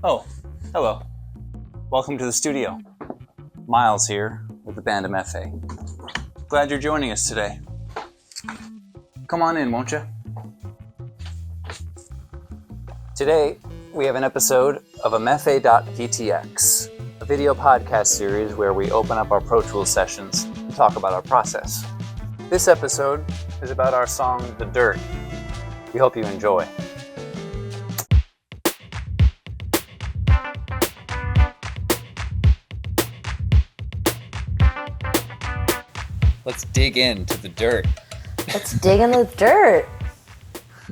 Oh, hello. Welcome to the studio. Miles here with the band EMEFE. Glad you're joining us today. Come on in, won't you? Today, we have an episode of EMEFE.ptx, a video podcast series where we open up our Pro Tools sessions and talk about our process. This episode is about our song, The Dirt. We hope you enjoy. Let's dig into the dirt. Let's dig in the dirt.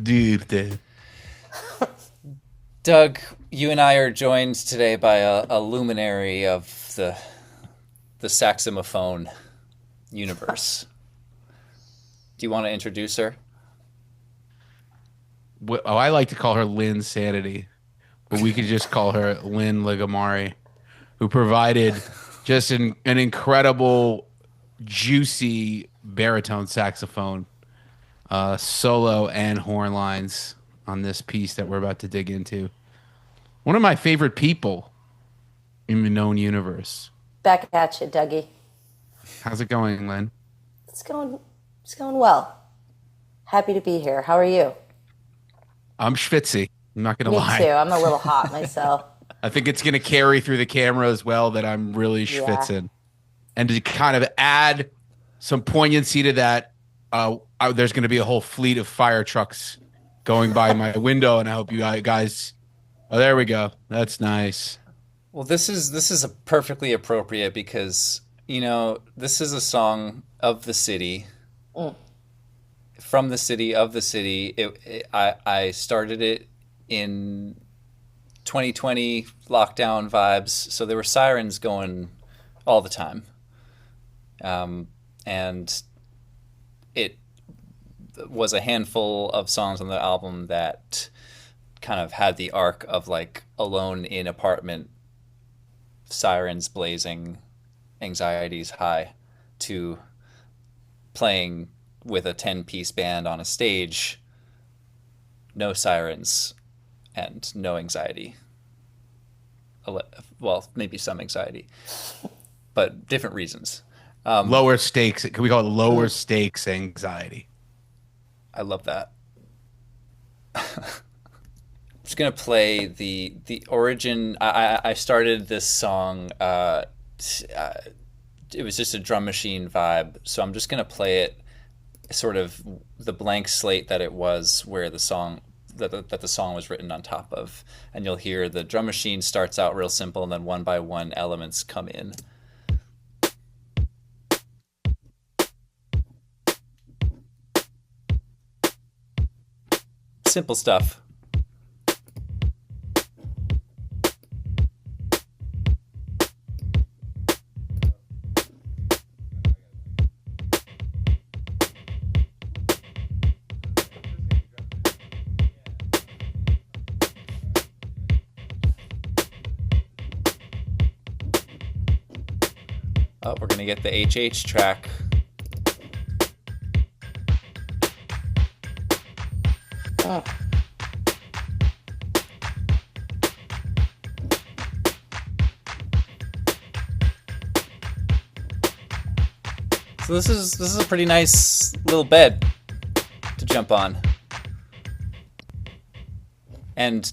Deep there. Doug, you and I are joined today by a luminary of the saxophone universe. Do you want to introduce her? Oh, I like to call her Lynn Sanity, but we could just call her Lynn Ligamari, who provided just an incredible, juicy baritone saxophone, solo and horn lines on this piece that we're about to dig into. One of my favorite people in the known universe. Back at you, Dougie. How's it going, Lynn? It's going well. Happy to be here. How are you? I'm schwitzy. I'm not going to lie. Me too. I'm a little hot myself. I think it's going to carry through the camera as well that I'm really schwitzing. Yeah. And to kind of add some poignancy to that, there's going to be a whole fleet of fire trucks going by my window, and I hope you guys... Oh, there we go. That's nice. Well, this is a perfectly appropriate because, you know, this is a song of the city. From the city, of the city. I started it in 2020 lockdown vibes, so there were sirens going all the time. And it was a handful of songs on the album that kind of had the arc of like alone in apartment, sirens blazing, anxieties high, to playing with a 10-piece band on a stage, no sirens and no anxiety. Well, maybe some anxiety, but different reasons. Lower stakes. Can we call it lower stakes anxiety? I love that. I'm just gonna play the origin. I started this song. It was just a drum machine vibe, so I'm just gonna play it, sort of the blank slate that it was, where the song that the song was written on top of, and you'll hear the drum machine starts out real simple, and then one by one elements come in. Simple stuff. Oh, we're gonna get the HH track. Oh. So this is a pretty nice little bed to jump on. And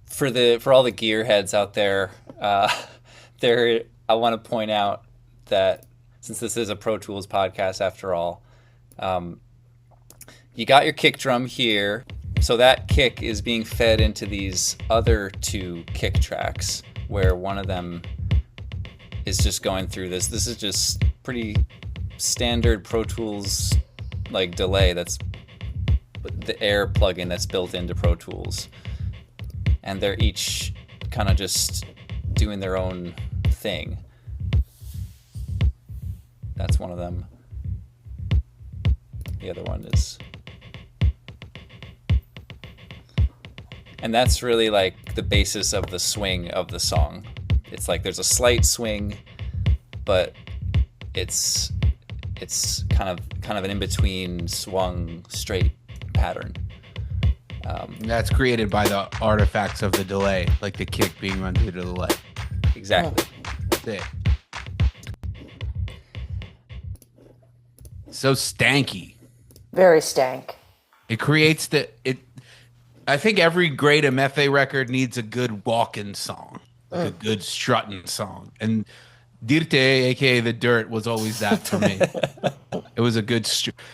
for all the gearheads out there, I want to point out that since this is a Pro Tools podcast after all, you got your kick drum here. So that kick is being fed into these other two kick tracks, where one of them is just going through this. This is just pretty standard Pro Tools like delay. That's the Air plugin that's built into Pro Tools. And they're each kind of just doing their own thing. That's one of them. The other one is... And that's really like the basis of the swing of the song. It's like there's a slight swing, but it's kind of an in-between swung straight pattern. That's created by the artifacts of the delay, like the kick being run due to the delay. Exactly. That's it. So stanky. Very stank. It creates I think every great EMEFE record needs a good walking song, like a good strutting song. And Dirte, aka The Dirt, was always that for me. It was a good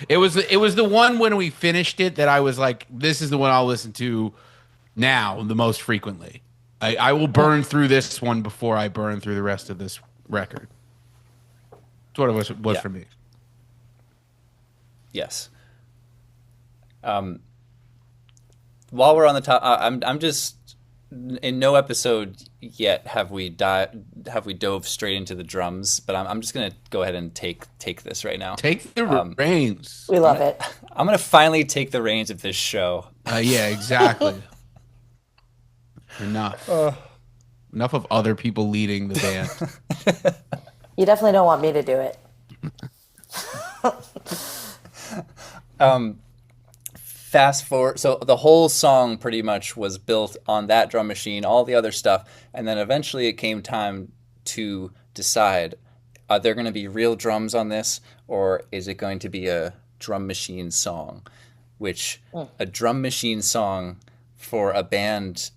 it was the one when we finished it that I was like, this is the one I'll listen to now the most frequently. I will burn through this one before I burn through the rest of this record. That's what it was for me. Yes. While we're on the top, I'm just in no episode yet have we dove straight into the drums, but I'm just gonna go ahead and take this right now. Take the reins. We love it. I'm gonna finally take the reins of this show. Yeah, exactly. Enough. Enough of other people leading the band. You definitely don't want me to do it. Fast forward, so the whole song pretty much was built on that drum machine, all the other stuff, and then eventually it came time to decide, are there going to be real drums on this, or is it going to be a drum machine song? Which, a drum machine song for a band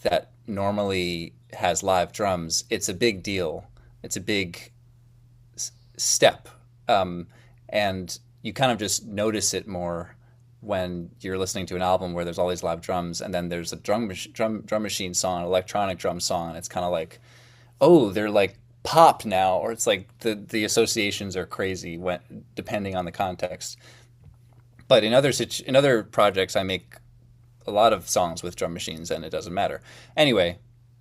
that normally has live drums, it's a big deal. It's a big step. And you kind of just notice it more when you're listening to an album where there's all these live drums, and then there's a drum machine song, an electronic drum song, and it's kind of like, oh, they're like pop now, or it's like the associations are crazy depending on the context. But in other projects, I make a lot of songs with drum machines, and it doesn't matter. Anyway,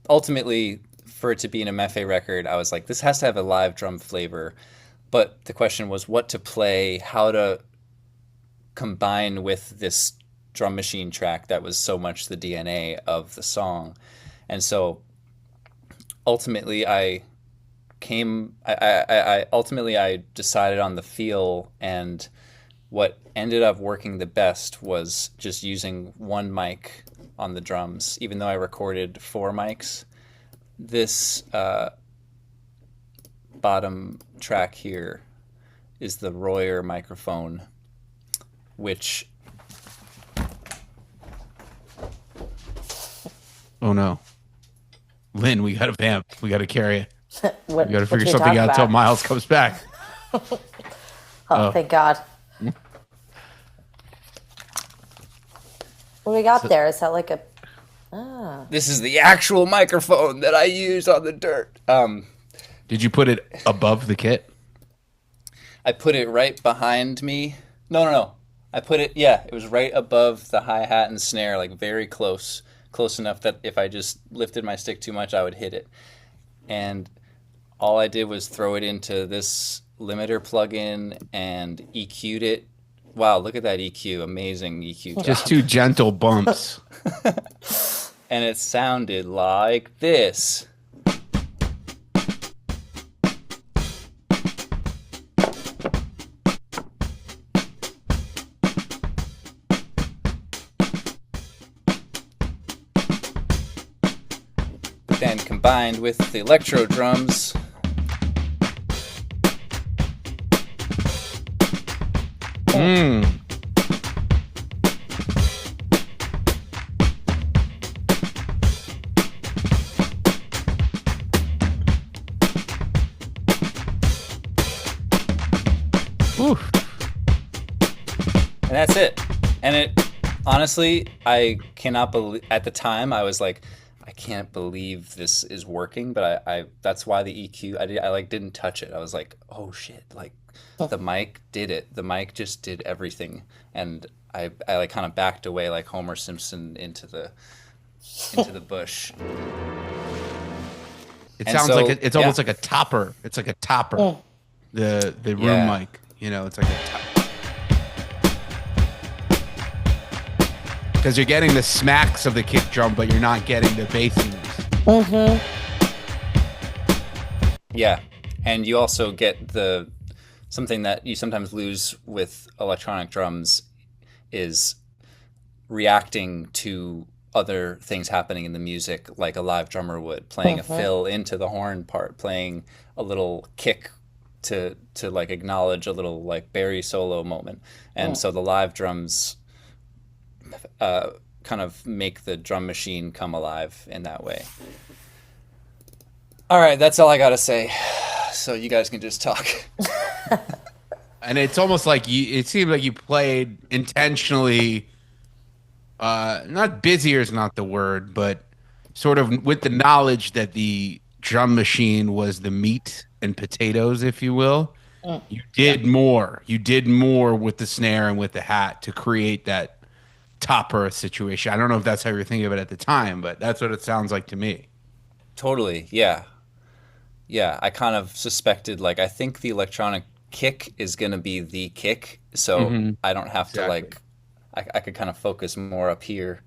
ultimately, for it to be an EMEFE record, I was like, this has to have a live drum flavor. But the question was what to play, how to combine with this drum machine track that was so much the DNA of the song. And so ultimately I decided on the feel, and what ended up working the best was just using one mic on the drums, even though I recorded 4 mics. This bottom track here is the Royer microphone, which... Oh no. Lynn, we got a vamp. We got to carry it. We got to figure you something talking out until about? Miles comes back. Oh, thank God. What do we got there? Is that like a... This is the actual microphone that I use on the Dirt. Did you put it above the kit? I put it right behind me. No. I put it, it was right above the hi-hat and snare, like very close enough that if I just lifted my stick too much, I would hit it. And all I did was throw it into this limiter plugin and EQ'd it. Wow, look at that EQ. Amazing EQ. Just 2 gentle bumps. And it sounded like this. But then combined with the electro drums, Oof. and that's it. And it, honestly, I cannot believe, at the time I was like, I can't believe this is working, but I that's why the EQ, I like didn't touch it. I was like, oh shit, like the mic did it. The mic just did everything. And I like kind of backed away like Homer Simpson into the bush. It And sounds so, like it's almost yeah. like a topper. It's like a topper. The room Yeah. mic, you know, it's like a top. Because you're getting the smacks of the kick drum, but you're not getting the bassiness. Yeah, and you also get something that you sometimes lose with electronic drums is reacting to other things happening in the music, like a live drummer would, playing a fill into the horn part, playing a little kick to like acknowledge a little like bari solo moment. And so the live drums kind of make the drum machine come alive in that way. All right, that's all I gotta say. So you guys can just talk. And it's almost like it seemed like you played intentionally, not busier is not the word, but sort of with the knowledge that the drum machine was the meat and potatoes, if you will. You did more. You did more with the snare and with the hat to create that topper situation. I don't know if that's how you were thinking of it at the time, but that's what it sounds like to me. Totally, yeah. Yeah, I kind of suspected, like, I think the electronic kick is going to be the kick, so I don't have to, like, I could kind of focus more up here.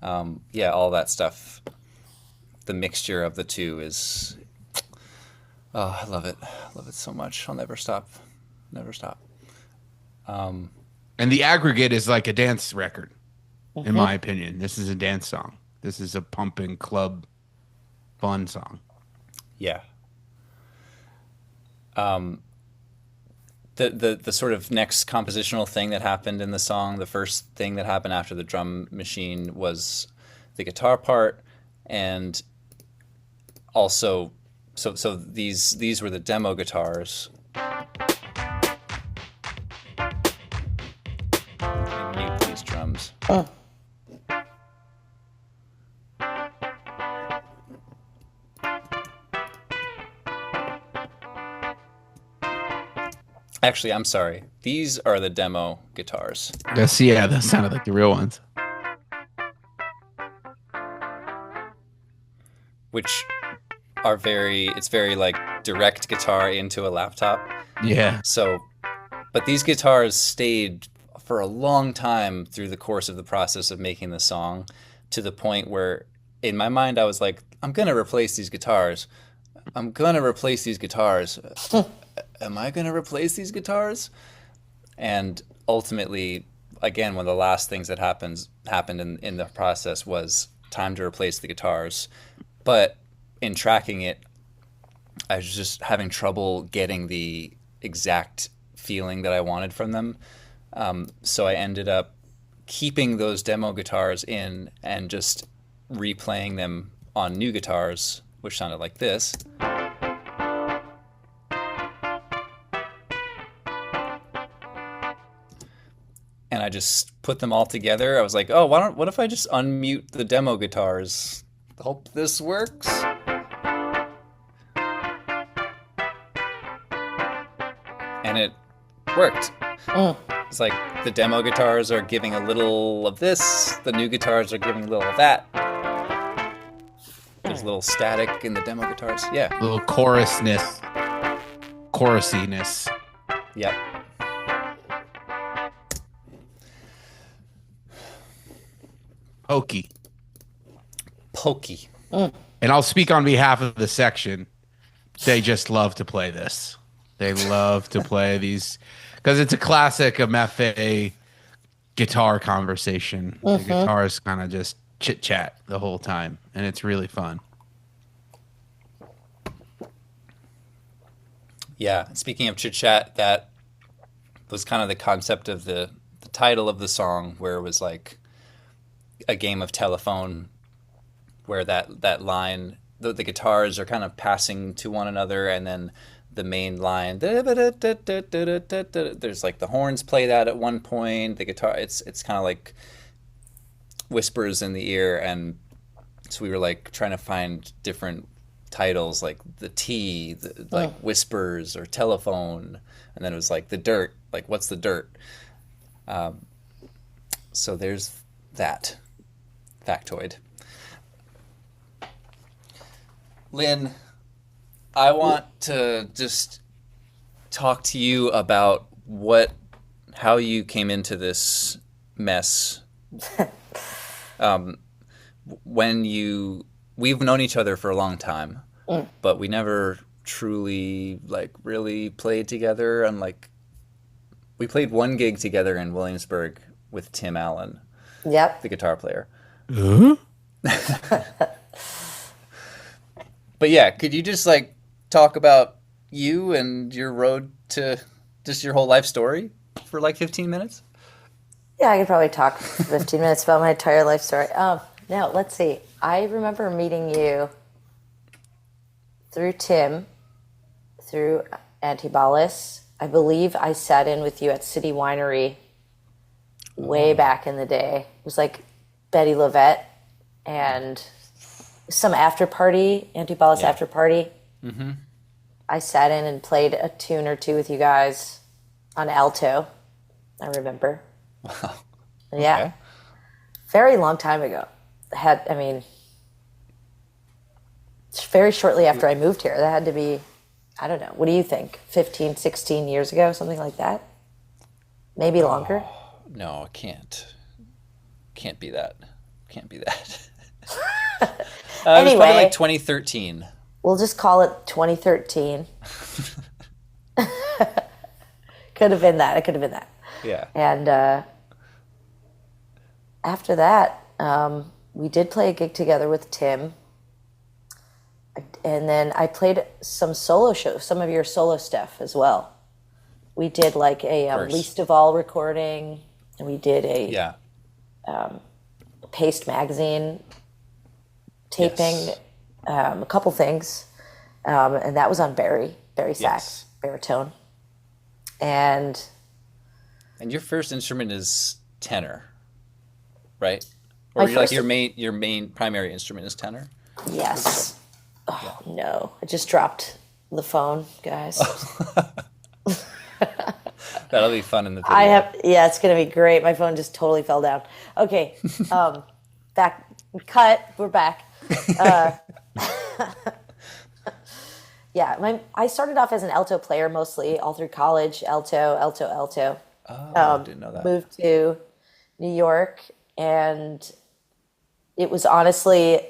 Yeah, all that stuff. The mixture of the two is, oh, I love it. I love it so much. I'll never stop. Never stop. And the aggregate is like a dance record, in my opinion. This is a dance song. This is a pumping club fun song. Yeah. The sort of next compositional thing that happened in the song, the first thing that happened after the drum machine was the guitar part, and also so these were the demo guitars. Mute these drums. Actually, I'm sorry. These are the demo guitars. Yeah, that sounded like the real ones. Which are it's very like direct guitar into a laptop. Yeah. So, but these guitars stayed for a long time through the course of the process of making the song, to the point where in my mind I was like, I'm going to replace these guitars. I'm going to replace these guitars. Am I going to replace these guitars? And ultimately, again, one of the last things that happened in the process was time to replace the guitars. But in tracking it, I was just having trouble getting the exact feeling that I wanted from them. So I ended up keeping those demo guitars in and just replaying them on new guitars, which sounded like this. And I just put them all together. I was like, oh, what if I just unmute the demo guitars? Hope this works. And it worked. It's like the demo guitars are giving a little of this, the new guitars are giving a little of that. There's a little static in the demo guitars. Yeah. A little chorusiness. Yep. Pokey. And I'll speak on behalf of the section. They just love to play this. They love to play these because it's a classic EMEFE guitar conversation. The guitars kind of just chit chat the whole time, and it's really fun. Yeah. Speaking of chit chat, that was kind of the concept of the title of the song, where it was like a game of telephone, where that line, the guitars are kind of passing to one another, and then the main line, there's like the horns play that at one point, the guitar, it's kind of like whispers in the ear. And so we were like trying to find different titles, like the T, like whispers or telephone, and then it was like the dirt, like what's the dirt. So there's that factoid. Lynn, I want to just talk to you about how you came into this mess. We've known each other for a long time, but we never truly like really played together. And like, we played one gig together in Williamsburg with Tim Allen. Yep. the guitar player. Huh? But yeah, could you just like talk about you and your road to just your whole life story for like 15 minutes? Yeah, I could probably talk for 15 minutes about my entire life story. Now, let's see. I remember meeting you through Tim, through Antibalas. I believe I sat in with you at City Winery way back in the day. It was like Betty Lavette and some after party, Antibalas Yeah. after party. I sat in and played a tune or two with you guys on alto. I remember. Wow. Yeah, Okay. very long time ago. I mean, very shortly after I moved here. That had to be, I don't know. What do you think? 15, 16 years ago, something like that? Maybe longer? No, it can't. Can't be that. Can't be that. It was probably Anyway, like 2013. we'll just call it 2013. Could have been that. It could have been that. Yeah. And after that, we did play a gig together with Tim. And then I played some solo shows, some of your solo stuff as well. We did like a course. Least of All recording, and we did a Yeah. Paste magazine taping, Yes. a couple things. And that was on Bari sax, Yes. baritone. And And your first instrument is tenor, right? Or My you're like first- your main primary instrument is tenor? yes. Oh, no. I just dropped the phone, guys. That'll be fun in the video. Yeah, it's going to be great. My phone just totally fell down. Okay. Back, cut. We're back. Yeah, I started off as an alto player mostly, all through college. Alto. Oh, I didn't know that. Moved to New York, and it was honestly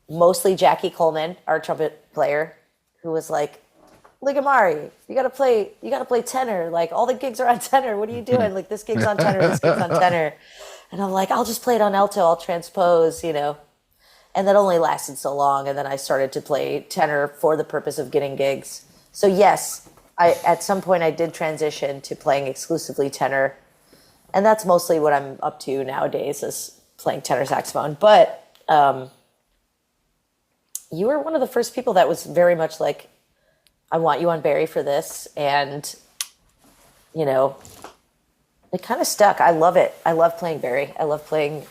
mostly Jackie Coleman, our trumpet player, who was like, Ligamari, you gotta play tenor. Like all the gigs are on tenor. What are you doing? Like this gig's on tenor, this gig's on tenor. And I'm like, I'll just play it on alto, I'll transpose, And that only lasted so long, and then I started to play tenor for the purpose of getting gigs. So yes, at some point I did transition to playing exclusively tenor. And that's mostly what I'm up to nowadays, is playing tenor saxophone. But you were one of the first people that was very much like, I want you on Bari for this. And, it kind of stuck. I love it. I love playing Bari. I love playing,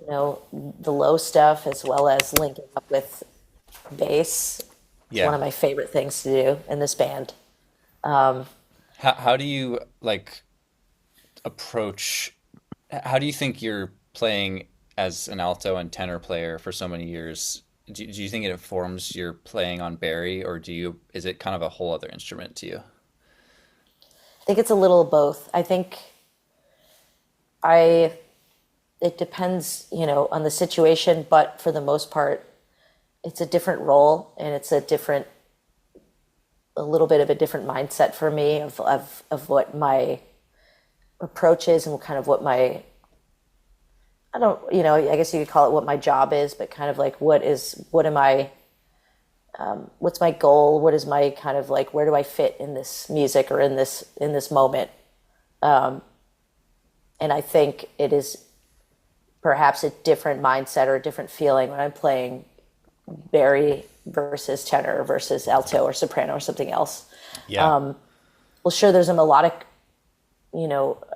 the low stuff as well as linking up with bass. It's Yeah. one of my favorite things to do in this band. How do you like approach? How do you think you're playing as an alto and tenor player for so many years? Do you think it informs your playing on Bari, or is it kind of a whole other instrument to you? I think it's a little of both. I think it depends, on the situation, but for the most part, it's a different role, and it's a little bit of a different mindset for me of what my approach is and kind of what my, I guess you could call it what my job is, but kind of like what's my goal? What is my kind of like, where do I fit in this music or in this moment? And I think it is perhaps a different mindset or a different feeling when I'm playing Bari versus tenor versus alto or soprano or something else. Yeah. Well, sure, there's a melodic,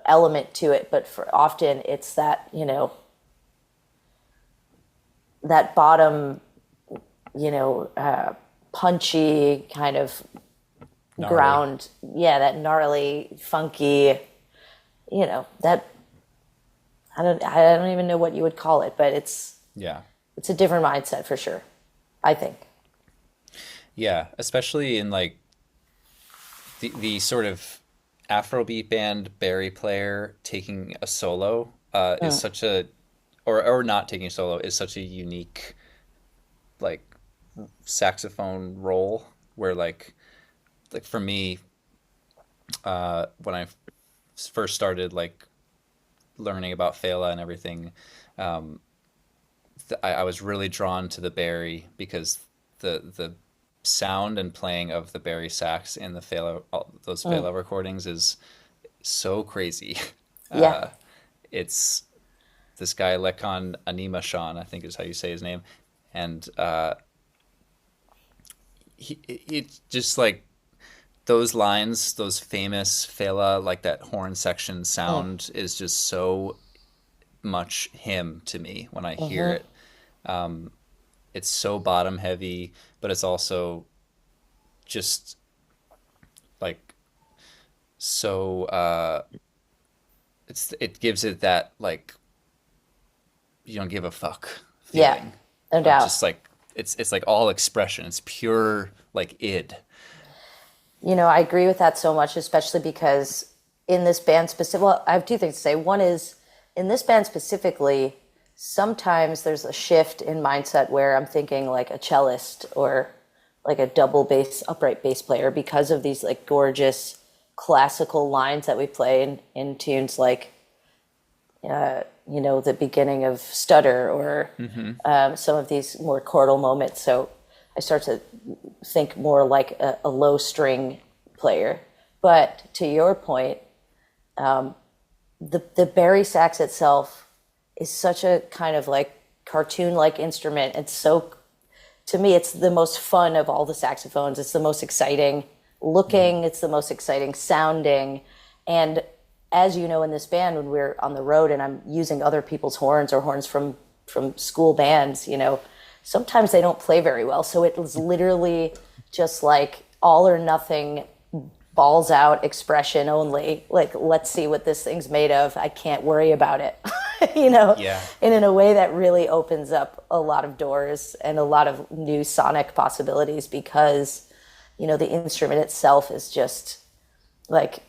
element to it, but for often it's that, that bottom, punchy kind of Gnarly. ground. Yeah, that gnarly, funky, that I don't even know what you would call it, but it's Yeah. a different mindset for sure, I think. Yeah, especially in like the sort of Afrobeat band Bari player taking a solo is such a or not taking a solo is such a unique like saxophone role where like for me when I first started like learning about Fela and everything, I was really drawn to the bari because the sound and playing of the bari sax in the Fela, those Fela recordings is so crazy. Yeah. It's this guy Lekon Animashan, I think is how you say his name, and it's just like those lines, those famous Fela, like that horn section sound is just so much him to me when I hear it. It's so bottom heavy, but it's also just like so it gives it that like you don't give a fuck Yeah, feeling. no doubt. Just like it's like all expression. It's pure like id. I agree with that so much, especially because in this band specific, well, I have two things to say. One is in this band specifically, sometimes there's a shift in mindset where I'm thinking like a cellist or like a double bass, upright bass player because of these like gorgeous classical lines that we play in tunes like, the beginning of Stutter or some of these more chordal moments. So I start to think more like a low string player. But to your point, the bari sax itself is such a kind of like cartoon-like instrument. It's so, to me, it's the most fun of all the saxophones. It's the most exciting looking. It's the most exciting sounding. And as you know, in this band, when we're on the road and I'm using other people's horns or horns from school bands, sometimes they don't play very well. So it was literally just like all or nothing, balls out expression only. Like, let's see what this thing's made of. I can't worry about it. Yeah. And in a way that really opens up a lot of doors and a lot of new sonic possibilities because, the instrument itself is just like,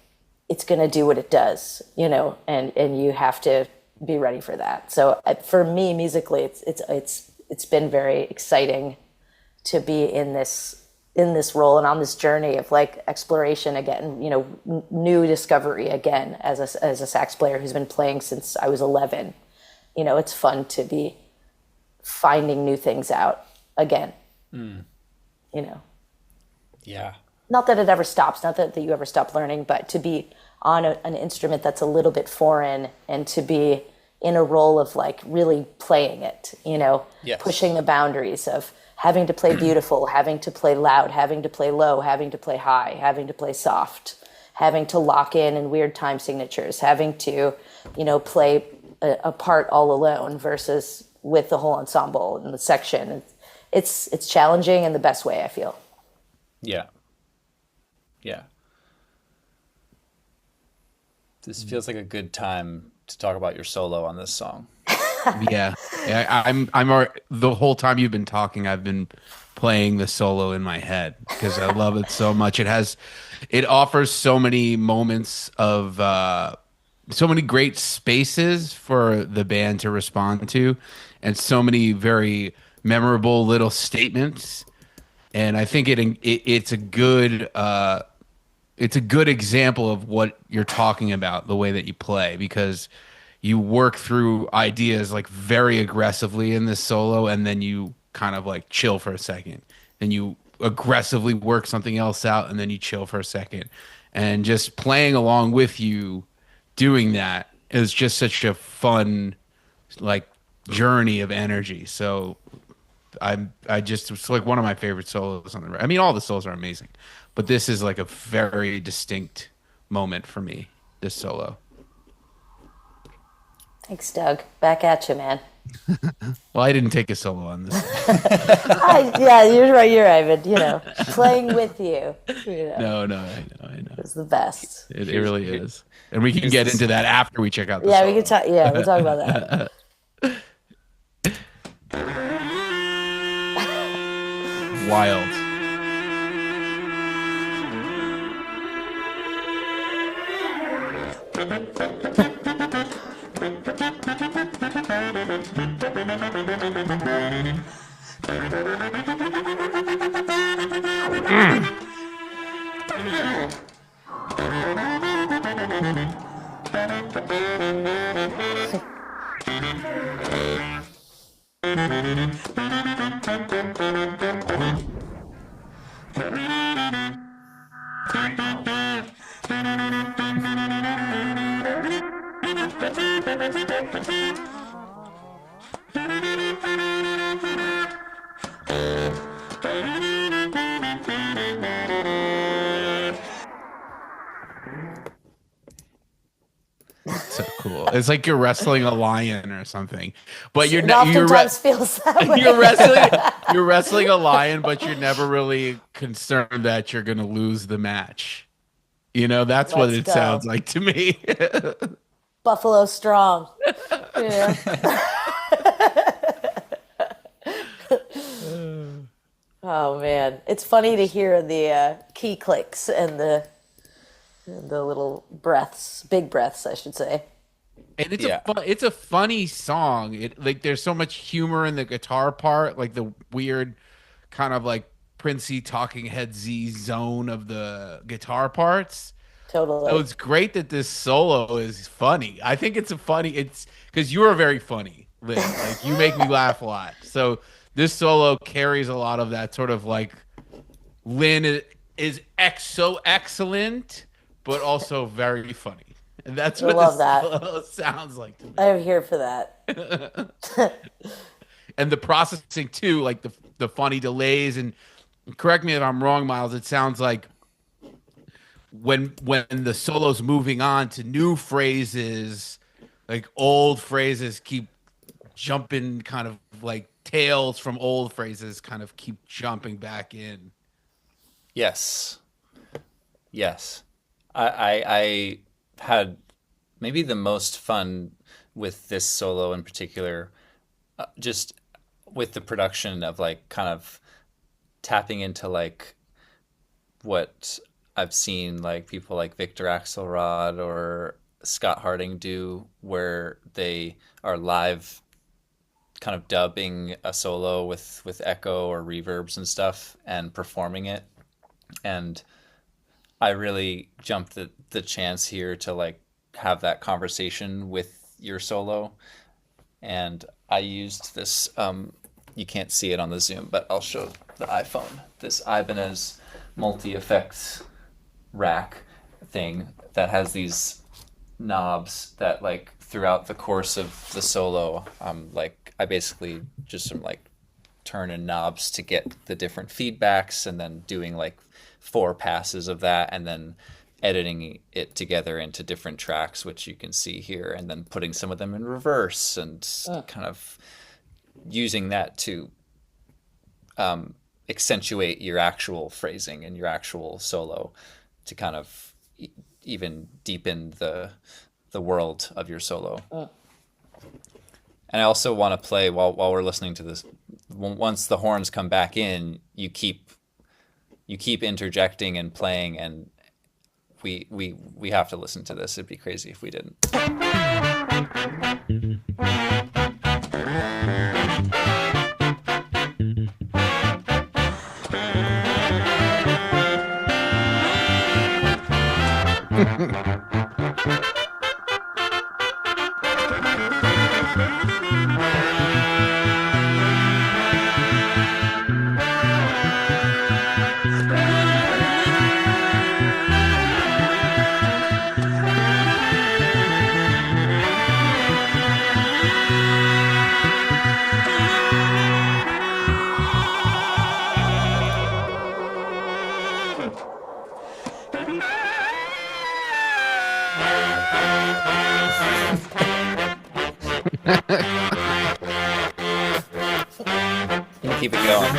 it's going to do what it does, and you have to be ready for that. So for me, musically, it's been very exciting to be in this role and on this journey of like exploration again, new discovery again as a sax player who's been playing since I was 11. It's fun to be finding new things out again. Yeah. Not that it ever stops, not that you ever stop learning, but to be on an instrument that's a little bit foreign and to be in a role of like really playing it, Yes. pushing the boundaries of having to play beautiful, having to play loud, having to play low, having to play high, having to play soft, having to lock in weird time signatures, having to, play a part all alone versus with the whole ensemble and the section. It's challenging in the best way, I feel. Yeah. Yeah. This feels like a good time to talk about your solo on this song. Yeah, the whole time you've been talking, I've been playing the solo in my head because I love it so much. It offers so many moments of so many great spaces for the band to respond to, and so many very memorable little statements. And I think it's a good example of what you're talking about, the way that you play, because you work through ideas like very aggressively in this solo, and then you kind of like chill for a second. Then you aggressively work something else out, and then you chill for a second. And just playing along with you doing that is just such a fun like journey of energy. So it's like one of my favorite solos on the record. I mean, all the solos are amazing, but this is like a very distinct moment for me, this solo. Thanks, Doug. Back at you, man. Well, I didn't take a solo on this. Yeah, you're right. You're Ivan. Playing with you. No, I know. It's the best. It really is. And we can get into that after we check out the Yeah, solo. we can talk. Yeah, we'll talk about that. Wild. So cool. It's like you're wrestling a lion or something, but It oftentimes feels that way. you're wrestling a lion, but you're never really concerned that you're going to lose the match. You know, that's what Let's it go. sounds like to me. Buffalo strong. Yeah. Oh man, it's funny to hear the key clicks and the little breaths, big breaths, I should say. And it's a funny song. It like there's so much humor in the guitar part, like the weird kind of like Princey Talking Head Z zone of the guitar parts. Totally. So it's great that this solo is funny. I think it's because you are very funny, Lynn. Like you make me laugh a lot. So this solo carries a lot of that sort of like Lynn is so excellent, but also very funny. And that's what love this that. solo sounds like to me. I'm here for that. And the processing too, like the funny delays. And correct me if I'm wrong, Miles. It sounds like when the solo's moving on to new phrases, like old phrases keep jumping, kind of like tails from old phrases kind of keep jumping back in. Yes. I had maybe the most fun with this solo in particular, just with the production of like kind of tapping into like what I've seen like people like Victor Axelrod or Scott Harding do, where they are live kind of dubbing a solo with echo or reverbs and stuff and performing it. And I really jumped the chance here to like have that conversation with your solo. And I used this, you can't see it on the Zoom, but I'll show the iPhone, this Ibanez multi-effects rack thing that has these knobs that like throughout the course of the solo, like I basically just am like turning knobs to get the different feedbacks and then doing like 4 passes of that and then editing it together into different tracks, which you can see here, and then putting some of them in reverse and kind of using that to accentuate your actual phrasing and your actual solo to kind of even deepen the world of your solo. And I also want to play while we're listening to this. Once the horns come back in, you keep interjecting and playing, and we have to listen to this. It'd be crazy if we didn't. You keep it going.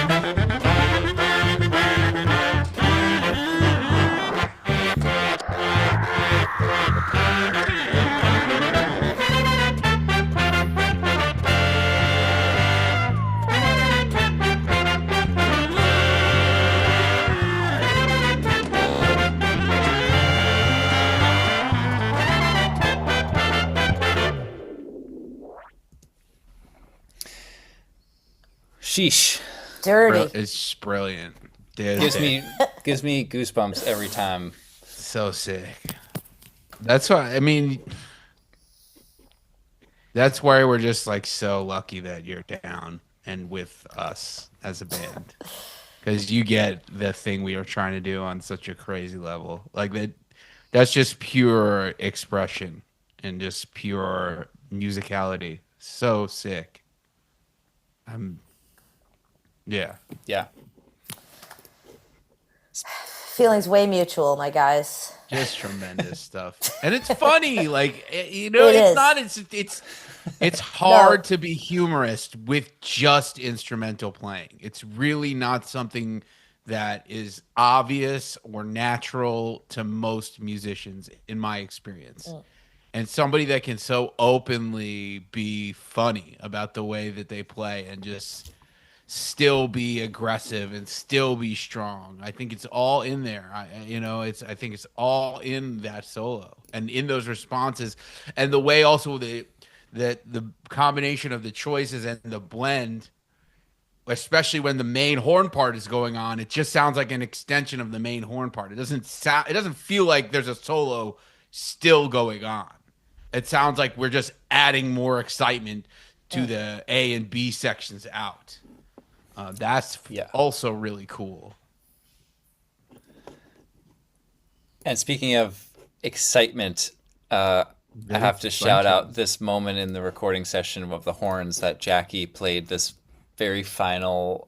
Sheesh. Dirty. It's brilliant. Gives me goosebumps every time. So sick. That's why, I mean, That's why we're just like so lucky that you're down and with us as a band. Because you get the thing we are trying to do on such a crazy level. Like that's just pure expression and just pure musicality. So sick. Yeah. Yeah. Feelings way mutual, my guys. Just tremendous stuff. And it's funny, like it's is. not it's hard to be humorous with just instrumental playing. It's really not something that is obvious or natural to most musicians in my experience. And somebody that can so openly be funny about the way that they play and just still be aggressive and still be strong. I think it's all in there. I think it's all in that solo and in those responses, and the way also the combination of the choices and the blend, especially when the main horn part is going on, it just sounds like an extension of the main horn part. It doesn't feel like there's a solo still going on. It sounds like we're just adding more excitement to the A and B sections out. That's also really cool. And speaking of excitement, I have to shout out this moment in the recording session of the horns that Jackie played this very final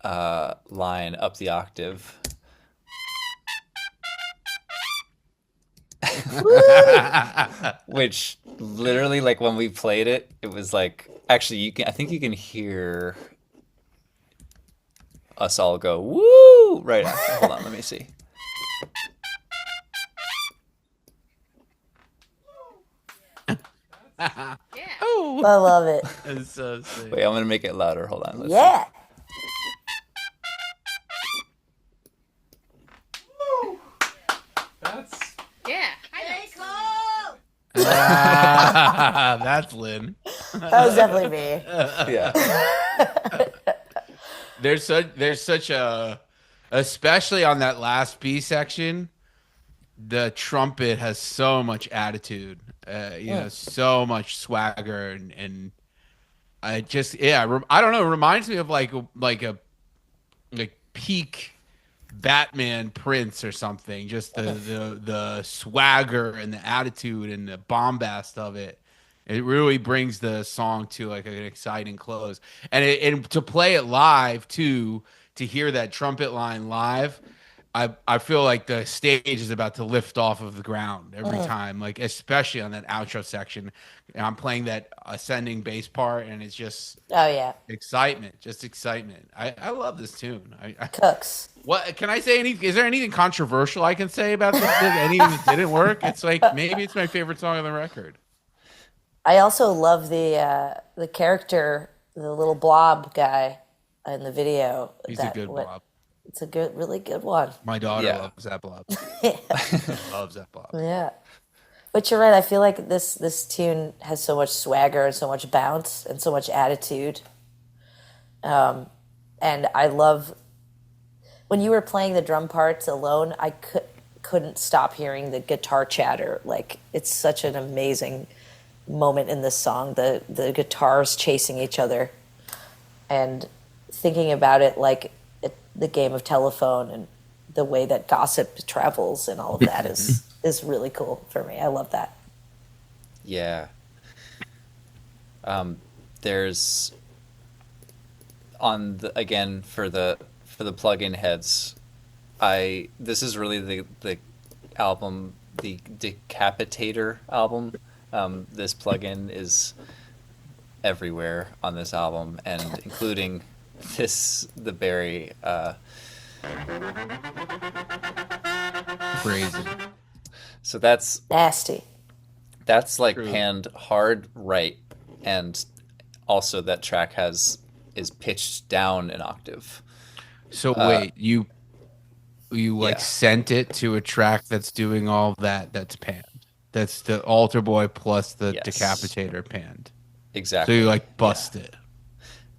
line up the octave. Which literally, like when we played it, it was like, actually I think you can hear us all go woo right after. Hold on, let me see. Oh, I love it. That's so sick. Wait, I'm gonna make it louder. Hold on. Let's Yeah. That's That's Lynn. That was definitely me. Yeah. There's such a, especially on that last B section, the trumpet has so much attitude, so much swagger, and I just I don't know, it reminds me of like a peak Batman Prince or something. Just the swagger and the attitude and the bombast of it. It really brings the song to like an exciting close. And to play it live too, to hear that trumpet line live, I feel like the stage is about to lift off of the ground every time, like especially on that outro section. And I'm playing that ascending bass part, and it's just excitement. I love this tune. Cooks. What can I say? Is there anything controversial I can say about this? Anything that didn't work? It's like maybe it's my favorite song on the record. I also love the character, the little blob guy in the video. He's a good blob. It's a really good one. My daughter loves that blob. Loves that blob. Yeah. But you're right. I feel like this tune has so much swagger and so much bounce and so much attitude. And I love when you were playing the drum parts alone. I couldn't stop hearing the guitar chatter. Like, it's such an amazing moment in this song. The guitars chasing each other, and thinking about it like the game of telephone and the way that gossip travels and all of that is really cool for me. I love that. Yeah. There's again for the plug-in heads. This is really the album, the Decapitator album. This plugin is everywhere on this album, and including the bari. Crazy. So that's Nasty. That's like panned hard right, and also that track is pitched down an octave. So wait, you sent it to a track that's doing all that. That's panned. That's the altar boy plus the decapitator panned. Exactly. So you bust it.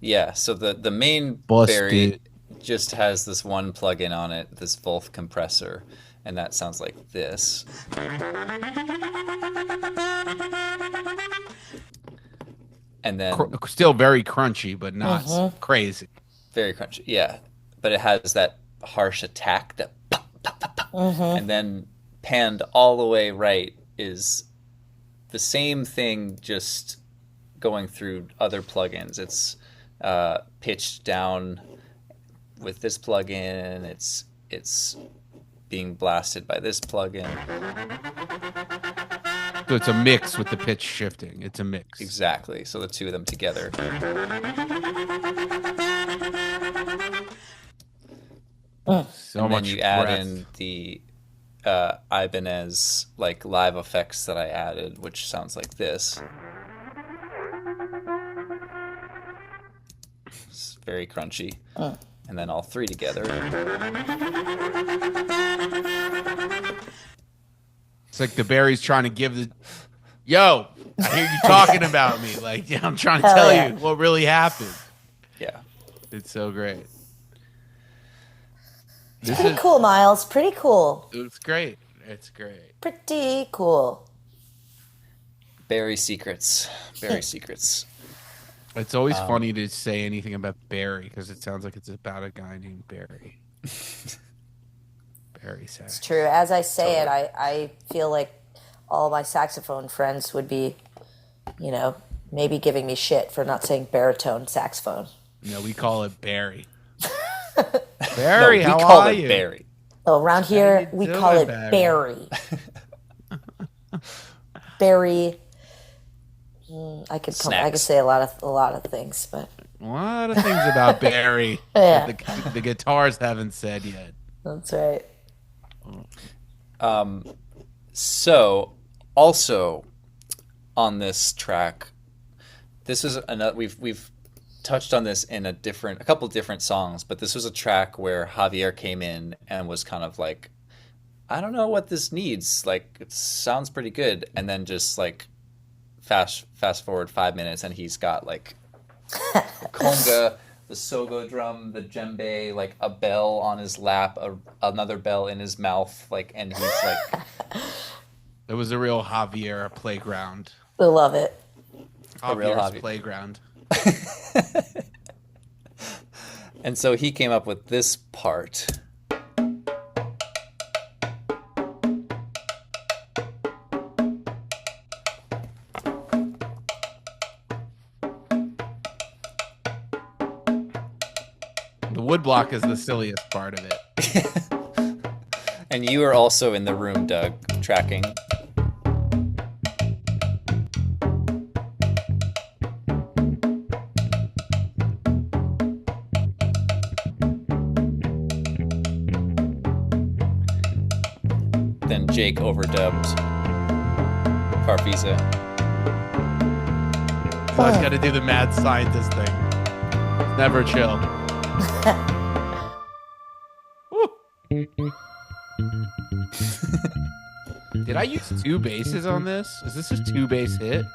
Yeah. So the main Bust bari it. just has this one plugin on it, this Wolf compressor, and that sounds like this. and then Still very crunchy, but not crazy. very crunchy. Yeah, but it has that harsh attack that pop, pop, pop, pop. And then panned all the way right is the same thing, just going through other plugins. It's pitched down with this plugin. It's being blasted by this plugin. So it's a mix with the pitch shifting. It's a mix. Exactly. So the two of them together. So And much then you add breath. in the Ibanez like live effects that I added, which sounds like this. It's very crunchy. And then all three together. It's like the Barry's trying to give the, yo, I hear you talking about me. Like, yeah, I'm trying to Hell tell yeah. you what really happened. Yeah. It's so great. Pretty cool, Miles. Pretty cool. It's great. It's great. Pretty cool. Berry secrets. Berry secrets. It's always funny to say anything about Barry because it sounds like it's about a guy named Barry. Barry sax. It's true. As I say it, I feel like all my saxophone friends would be, maybe giving me shit for not saying baritone saxophone. No, we call it Barry. Barry, No, how we call are it you? Barry. Oh, around here, you we doing, call it Barry? Barry. Barry. I could Snacks. say a lot of things, but A lot of things about Barry Yeah. that the guitars haven't said yet. that's right. So, also on this track, this is another. We've touched on this in a couple different songs, but this was a track where Javier came in and was kind of like, I don't know what this needs. Like, it sounds pretty good, and then just like fast forward 5 minutes, and he's got like the conga, the sogo drum, the djembe, like a bell on his lap, another bell in his mouth, like, and he's like. It was a real Javier playground. We love it. A real Javier's Javier. playground. And so he came up with this part. The woodblock is the silliest part of it. And you were also in the room, Doug, tracking. Then Jake overdubbed Farfisa. So I got to do the mad scientist thing. Never chill. Woo. Did I use 2 basses on this? Is this a 2-bass hit?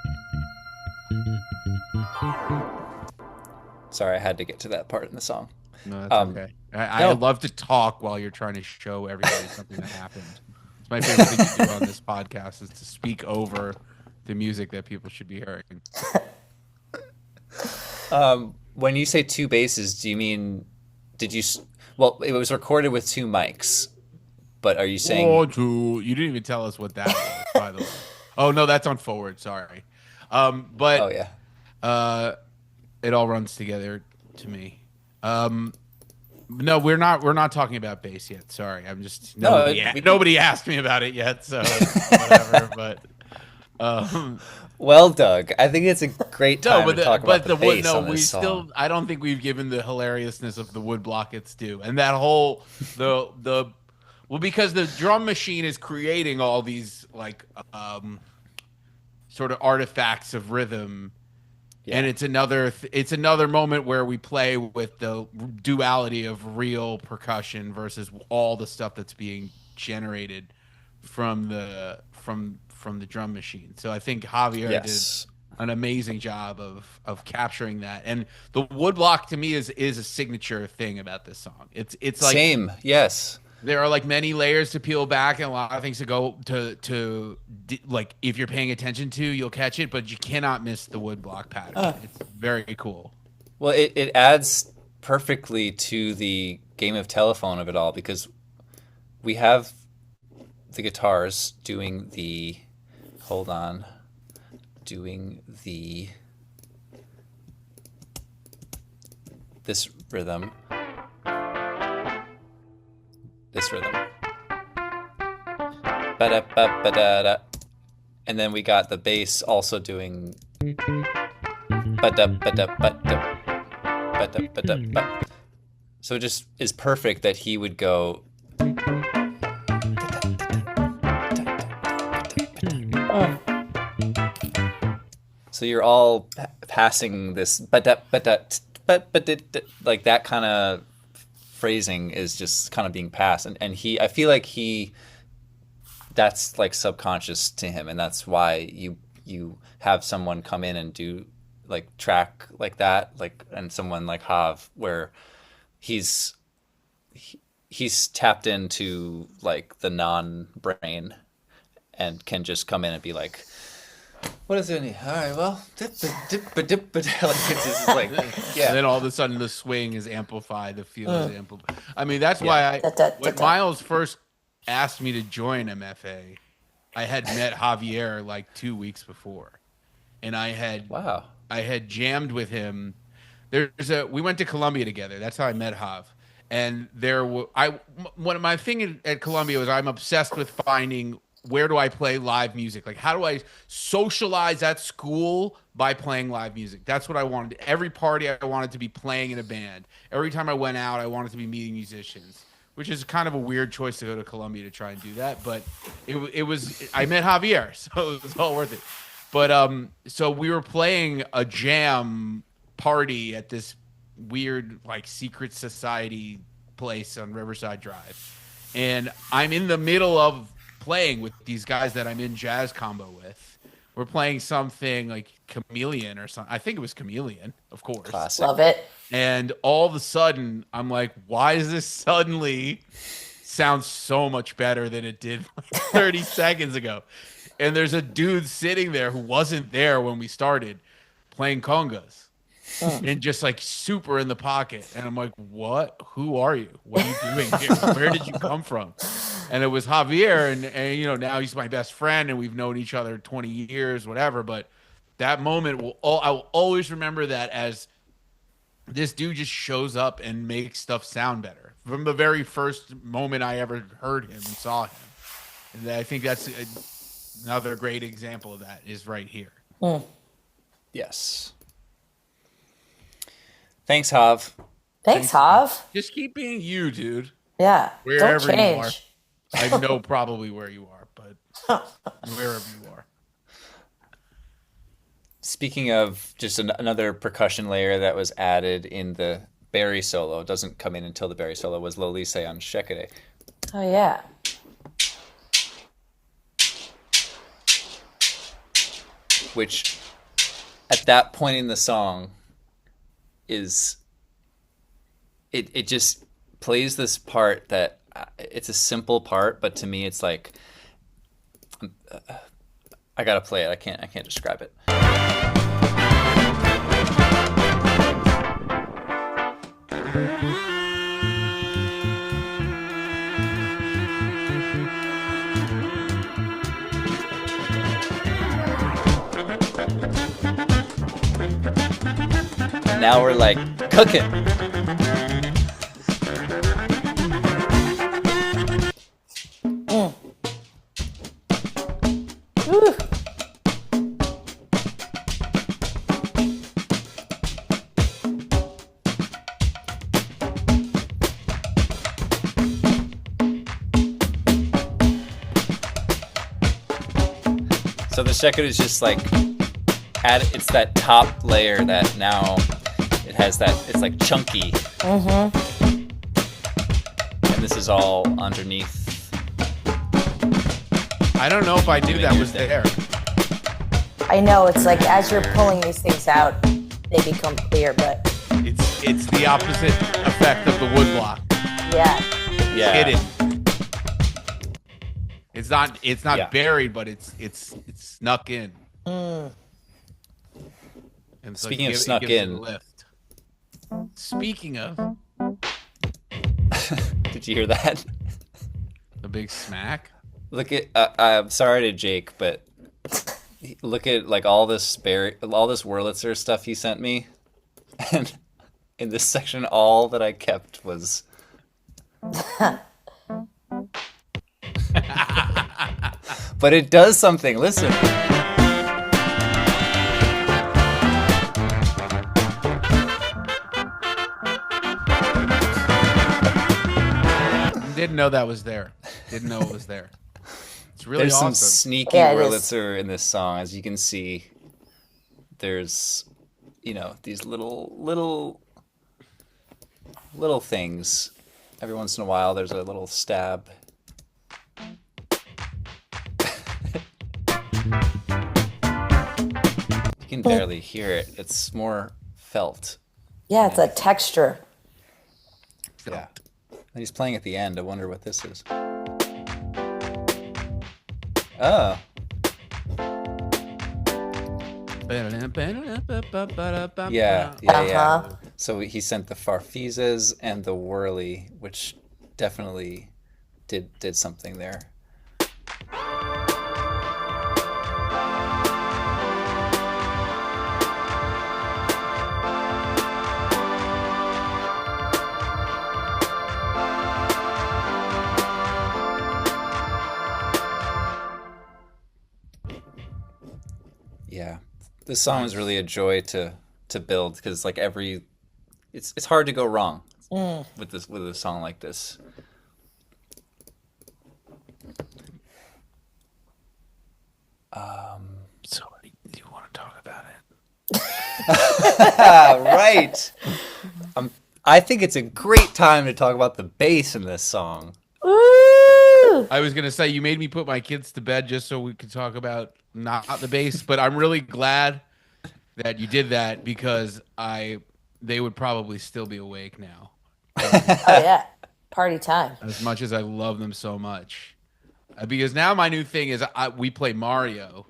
Sorry, I had to get to that part in the song. No, that's okay. I love to talk while you're trying to show everybody something that happened. It's my favorite thing to do on this podcast is to speak over the music that people should be hearing. When you say 2 basses, do you mean, well, it was recorded with 2 mics, but are you saying... You didn't even tell us what that was, by the way. Oh, no, that's on forward, sorry. But Oh, yeah. it all runs together to me. No, we're not talking about bass yet. Sorry, I'm just nobody asked me about it yet, so whatever. But Well, Doug, I think it's a great time to talk about the bass on we this song. still. I don't think we've given the hilariousness of the woodblock its due, and that whole because the drum machine is creating all these like sort of artifacts of rhythm. Yeah. And it's another moment where we play with the duality of real percussion versus all the stuff that's being generated from the drum machine. So I think Javier did an amazing job of capturing that. And the woodblock to me is a signature thing about this song. It's like Same, yes. There are like many layers to peel back and a lot of things to go to like if you're paying attention to, you'll catch it, but you cannot miss the woodblock pattern. It's very cool. Well, it adds perfectly to the game of telephone of it all because we have the guitars doing the this rhythm. Ba-da-ba-ba-da-da. And then we got the bass also doing ba-da-ba-da-ba-da. Ba-da-ba-da-ba. So it just is perfect that he would go so you're all passing this like that kind of phrasing is just kind of being passed, and I feel like that's like subconscious to him, and that's why you have someone come in and do like track like that, like, and someone like Hav where he's tapped into like the non-brain and can just come in and be like, what is it? All right, well, like it's just like, yeah. And then all of a sudden the swing is amplified, the feel is amplified. I mean, that's why when Miles first asked me to join MFA, I had met Javier like 2 weeks before, and I had jammed with him. We went to Columbia together. That's how I met Hav. And one of my thing at Columbia was I'm obsessed with finding where do I play live music? Like, how do I socialize at school by playing live music? That's what I wanted. Every party I wanted to be playing in a band. Every time I went out, I wanted to be meeting musicians, which is kind of a weird choice to go to Columbia to try and do that. But it was, I met Javier, so it was all worth it. But so we were playing a jam party at this weird like secret society place on Riverside Drive, and I'm in the middle of playing with these guys that I'm in jazz combo with. We're playing something like Chameleon or something. I think it was Chameleon, of course. Classic. Love it. And all of a sudden, I'm like, why does this suddenly sound so much better than it did like 30 seconds ago? And there's a dude sitting there who wasn't there when we started playing congas. And just like super in the pocket. And I'm like, what? Who are you? What are you doing here? Where did you come from? And it was Javier. And you know, now he's my best friend and we've known each other 20 years, whatever. But that moment I will always remember that as this dude just shows up and makes stuff sound better from the very first moment I ever heard him and saw him. And I think that's another great example of that is right here. Yes. Thanks, Hav. Thanks, Hav. Just keep being you, dude. Yeah. Wherever Don't you are. change. I know probably where you are, but wherever you are. Speaking of just another percussion layer that was added in the bari solo, it doesn't come in until the bari solo, was lollise on shekere. Oh, yeah. Which, at that point in the song, is it just plays this part that it's a simple part, but to me it's like I gotta play it. I can't describe it. And now we're like cooking. So the shekere is just like it's that top layer that now it has that, it's like chunky. And this is all underneath. I don't know if I knew that was there. I know, it's like as you're pulling these things out, they become clear, but It's the opposite effect of the woodblock. yeah. Yeah. Hidden. It's not Yeah. buried, but it's snuck in. And so Speaking of it snuck gives it a in, lift. Speaking of did you hear that? the big smack, Look at. I'm sorry to Jake, but look at like all this Wurlitzer stuff he sent me, and in this section, all that I kept was. But it does something. Listen. didn't know that was there. Didn't know it was there. It's really There's awesome. some sneaky Wurlitzer in this song, as you can see. There's, these little things. Every once in a while, there's a little stab. You can barely hear it. It's more felt. Yeah, it's a texture. Yeah. And he's playing at the end. I wonder what this is. Oh. Yeah. So he sent the farfisas and the whirly, which definitely did something there. Yeah, this song is really a joy to build because like it's hard to go wrong with a song like this. So, do you want to talk about it? Right. I think it's a great time to talk about the bass in this song. Woo! I was gonna say you made me put my kids to bed just so we could talk about not the bass, but I'm really glad that you did that because they would probably still be awake now. Oh yeah, party time. As much as I love them so much, because now my new thing is we play Mario,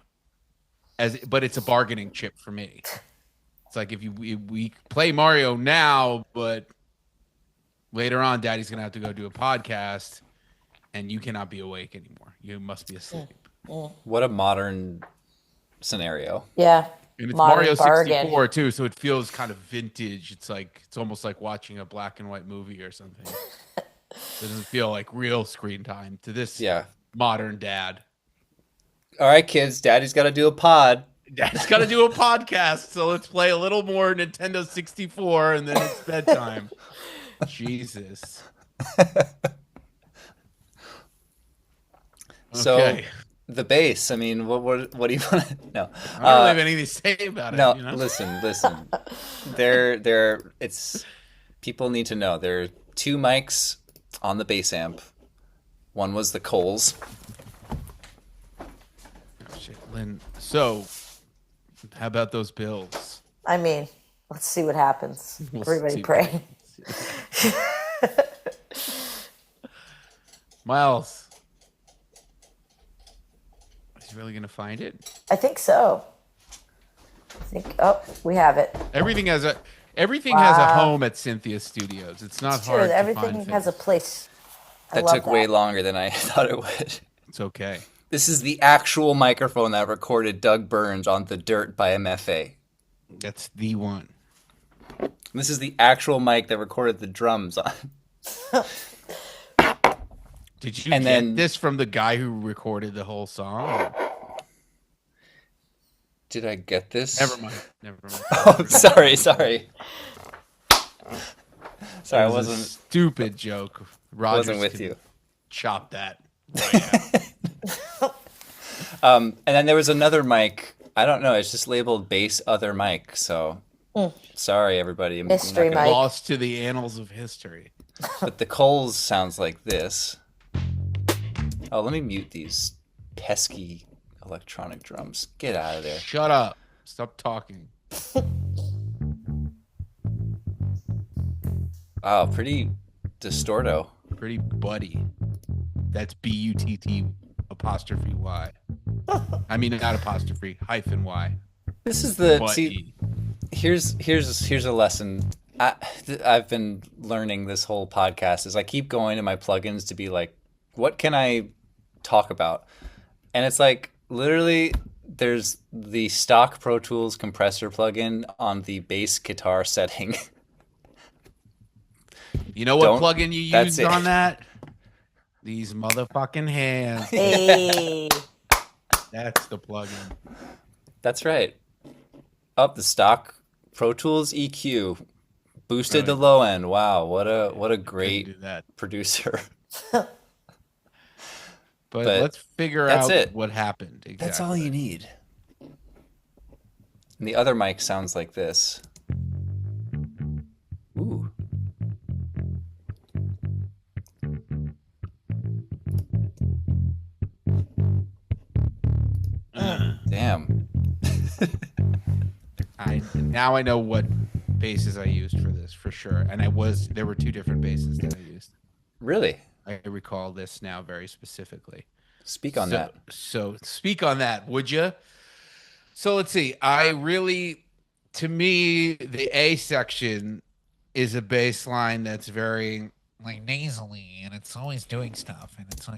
but it's a bargaining chip for me. It's like if we play Mario now, but later on, Daddy's gonna have to go do a podcast, and you cannot be awake anymore. You must be asleep. What a modern scenario. Yeah. And it's Modern Mario 64 bargain. too, so it feels kind of vintage. It's almost like watching a black and white movie or something. It doesn't feel like real screen time to this modern dad. All right, kids, Daddy's got to do a pod. Dad's got to do a podcast, so let's play a little more Nintendo 64, and then it's bedtime. Jesus. So Okay. the bass. I mean, what do you want to? No, I don't really have anything to say about it. no. You know? Listen. It's people need to know there are two mics on the bass amp. One was the Coles. Oh, shit, Lynn. So, how about those Bills? I mean, let's see what happens. We'll Everybody see. pray. Miles, is he really gonna find it? I think so. We have it. Everything has a home at Cynthia Studios. It's not True, hard to everything find has a things. place. I That love took way longer than I thought it would. It's okay. This is the actual microphone that recorded Doug Burns on The Dirt by MFA. That's the one. This is the actual mic that recorded the drums on. Did you And get then- this from the guy who recorded the whole song? Did I get this? Never mind. Oh, sorry. Sorry, I It was a wasn't stupid joke. Rogers with can you. Chop that right out. And then there was another mic. I don't know. It's just labeled bass other mic. So sorry, everybody. I'm Mystery not gonna- mic. Lost to the annals of history. But the Coles sounds like this. Oh, let me mute these pesky electronic drums. Get out of there. Shut up. Stop talking. Oh, pretty distorto. Pretty buddy. That's BUTT. apostrophe Y. I mean, not apostrophe, hyphen Y. This is the But see. E. Here's a lesson I've been learning this whole podcast is I keep going to my plugins to be like, what can I talk about? And it's like literally there's the stock Pro Tools compressor plugin on the bass guitar setting. You know what plugin you That's used it. on that? These motherfucking hands. Hey. That's the plugin. That's right. Up the stock Pro Tools EQ boosted the low end. Wow, what a do great that. producer. But let's figure that's out it. what happened. Exactly. That's all you need. And the other mic sounds like this. Ooh. Damn. Now I know what basses I used for this for sure. And there were two different basses that I used. Really? I recall this now very specifically. Speak on that. So speak on that, would you? So let's see. To me, the A section is a bass line that's very like nasally, and it's always doing stuff, and it's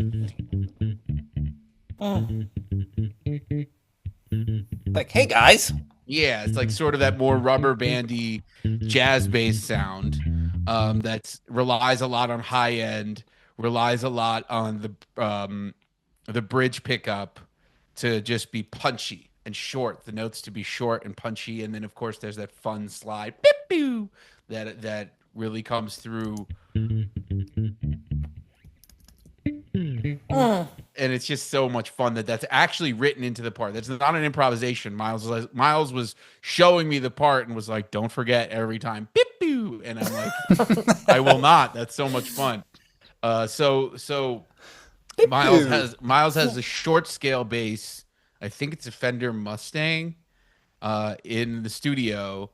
Like, hey guys. yeah, it's like sort of that more rubber bandy jazz bass sound that relies a lot on high end, relies a lot on the bridge pickup to just be punchy and short, the notes to be short and punchy, and then of course there's that fun slide that really comes through. And it's just so much fun that's actually written into the part. That's not an improvisation. Miles was showing me the part and was like, "Don't forget every time." And I'm like, "I will not." That's so much fun. So Miles has a short scale bass. I think it's a Fender Mustang in the studio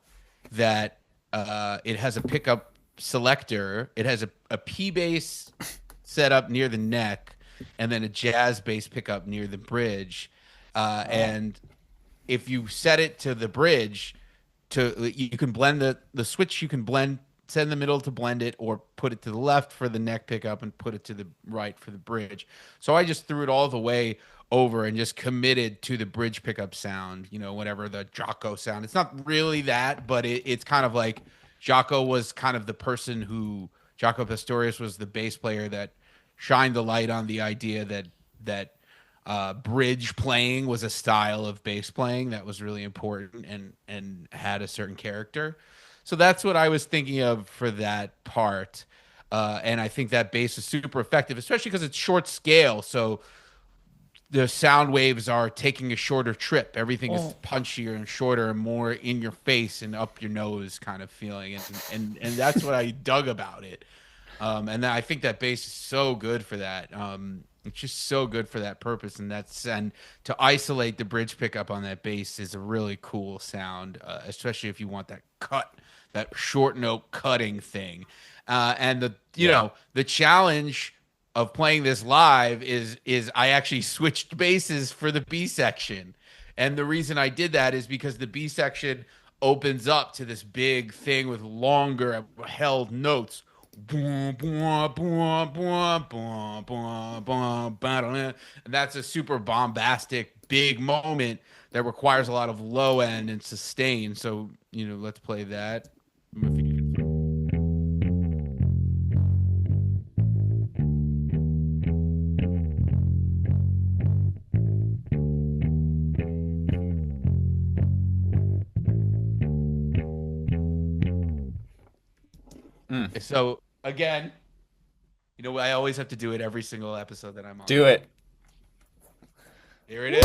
that it has a pickup selector. It has a P bass set up near the neck, and then a jazz bass pickup near the bridge. And if you set it to the bridge, you can blend the switch. You can set in the middle to blend it, or put it to the left for the neck pickup and put it to the right for the bridge. So I just threw it all the way over and just committed to the bridge pickup sound, whatever the Jaco sound. It's not really that, but it's kind of like Jaco was kind of the person who Jaco Pastorius was the bass player that shined the light on the idea that bridge playing was a style of bass playing that was really important and had a certain character. So that's what I was thinking of for that part. And I think that bass is super effective, especially because it's short scale. So the sound waves are taking a shorter trip. Everything is punchier and shorter and more in your face and up your nose kind of feeling. And that's what I dug about it. And I think that bass is so good for that. It's just so good for that purpose. And to isolate the bridge pickup on that bass is a really cool sound, especially if you want that cut, that short note cutting thing. And the challenge of playing this live is I actually switched basses for the B section. And the reason I did that is because the B section opens up to this big thing with longer held notes. And that's a super bombastic big moment that requires a lot of low end and sustain. So let's play that. So again, I always have to do it every single episode that I'm on. Do it. Here it is.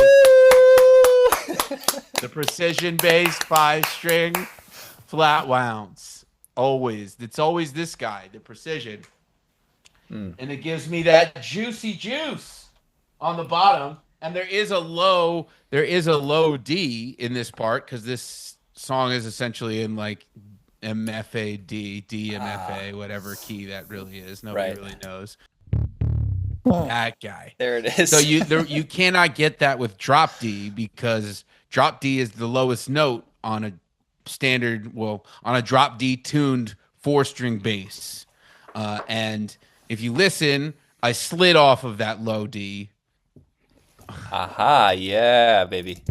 The precision bass 5-string flat wounds. It's always this guy, the precision. And it gives me that juicy juice on the bottom. And there is a low D in this part because this song is essentially in like EMEFE, D, EMEFE, whatever key that really is. Nobody really knows. That guy. There it is. So you cannot get that with drop D because drop D is the lowest note on a on a drop D tuned 4-string bass. And if you listen, I slid off of that low D. Aha, yeah, baby.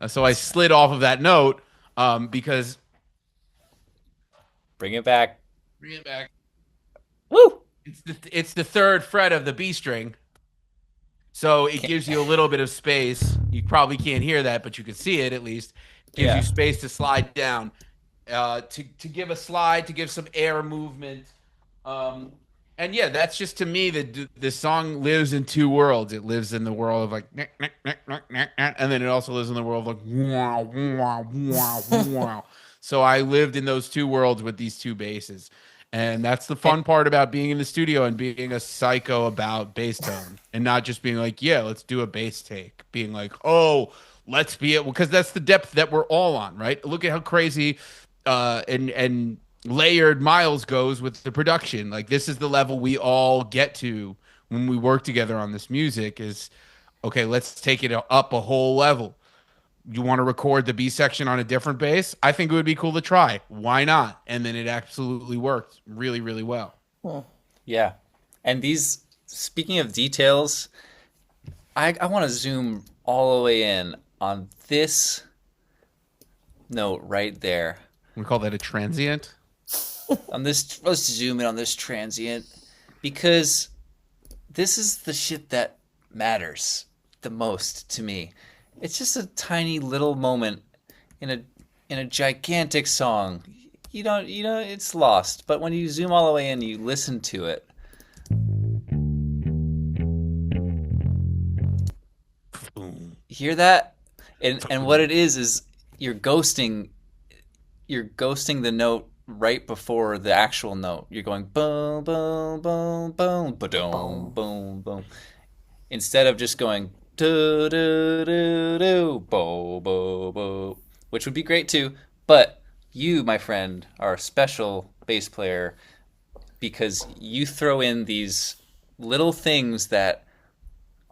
So I slid off of that note because Bring it back. bring it back. Woo! It's the third fret of the B string. So it gives you a little bit of space. You probably can't hear that, but you can see it at least. Gives you space to slide down, to give a slide, to give some air movement. And yeah, that's just to me the song lives in two worlds. It lives in the world of like, and then it also lives in the world of like, wow, wow, wow, wow. So I lived in those two worlds with these two basses. And that's the fun part about being in the studio and being a psycho about bass tone and not just being like, yeah, let's do a bass take. Being like, oh, let's be it, because that's the depth that we're all on, right? Look at how crazy and layered Miles goes with the production. Like, this is the level we all get to when we work together on this music is, okay, let's take it up a whole level. You want to record the B section on a different bass? I think it would be cool to try. Why not? And then it absolutely worked really, really well. Yeah. And these, speaking of details, I want to zoom all the way in on this note right there. We call that a transient. Let's zoom in on this transient, because this is the shit that matters the most to me. It's just a tiny little moment in a gigantic song. You know, it's lost. But when you zoom all the way in, you listen to it. Hear that? And what it is you're ghosting the note right before the actual note. You're going boom, boom, boom, boom, ba-dum, boom, boom. Instead of just going do do do do bo bo bo, which would be great too. But you, my friend, are a special bass player because you throw in these little things that